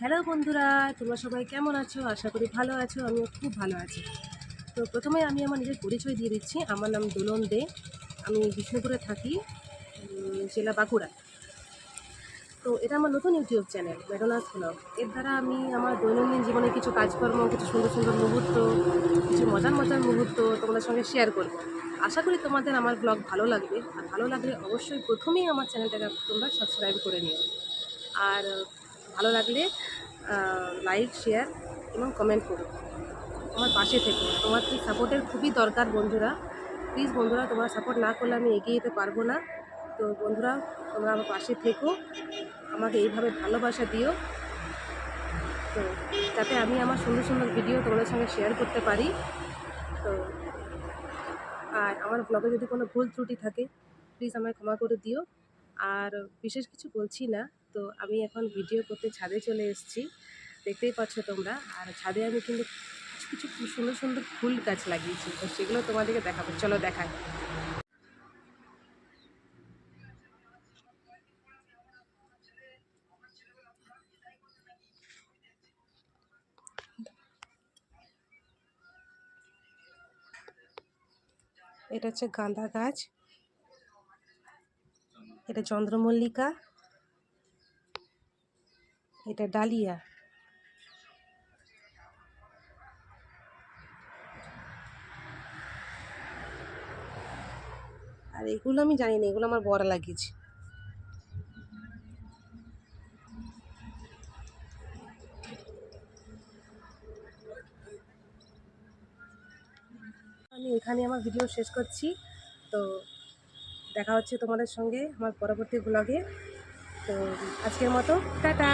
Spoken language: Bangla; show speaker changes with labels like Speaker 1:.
Speaker 1: হ্যালো বন্ধুরা, তোমরা সবাই কেমন আছো? আশা করি ভালো আছো। আমিও খুব ভালো আছি। তো প্রথমে আমি আমার নিজের পরিচয় দিয়ে দিচ্ছি। আমার নাম দোলন দে। আমি বিষ্ণুপুরে থাকি, জেলা বাঁকুড়া। তো এটা আমার নতুন ইউটিউব চ্যানেল ম্যাডোনাস ব্লগ। এর দ্বারা আমি আমার দৈনন্দিন জীবনে কিছু কাজকর্ম, কিছু সুন্দর সুন্দর মুহূর্ত, কিছু মজার মজার মুহূর্ত তোমাদের সঙ্গে শেয়ার করব। আশা করি তোমাদের আমার ব্লগ ভালো লাগবে। আর ভালো লাগলে অবশ্যই প্রথমেই আমার চ্যানেলটাকে তোমরা সাবস্ক্রাইব করে নিও। আর ভালো লাগলে লাইক, শেয়ার এবং কমেন্ট করো। আমার পাশে থেকো। তোমার কি সাপোর্টের খুবই দরকার বন্ধুরা। প্লিজ বন্ধুরা, তোমার সাপোর্ট না করলে আমি এগিয়ে যেতে পারবো না। তো বন্ধুরা, তোমরা আমার পাশে থেকো, আমাকে এইভাবে ভালোবাসা দিও। তো যাতে আমি আমার সুন্দর সুন্দর ভিডিও তোমাদের সঙ্গে শেয়ার করতে পারি। তো আর আমার ব্লগে যদি কোনো ভুল ত্রুটি থাকে প্লিজ আমায় ক্ষমা করে দিও। আর বিশেষ কিছু বলছি না। তো আমি এখন ভিডিও করতে ছাদে চলে এসেছি, দেখতেই পাচ্ছ তোমরা। আর ছাদে আমি কিন্তু কিছু কিছু খুব সুন্দর সুন্দর ফুল গাছ লাগিয়েছি, তো সেগুলো তোমাদেরকে দেখাবো। চলো দেখাই। এটা হচ্ছে গাঁদা গাছ, এটা চন্দ্রমল্লিকা, এটা ডালিয়া। আর এগুলো আমি জানি না, এগুলো আমার বর লাগিয়েছে। আমি এখানে আমার ভিডিও শেষ করছি। তো দেখা হচ্ছে তোমাদের সঙ্গে আমার পরবর্তী ব্লগে। তো আজকের মতো টাটা।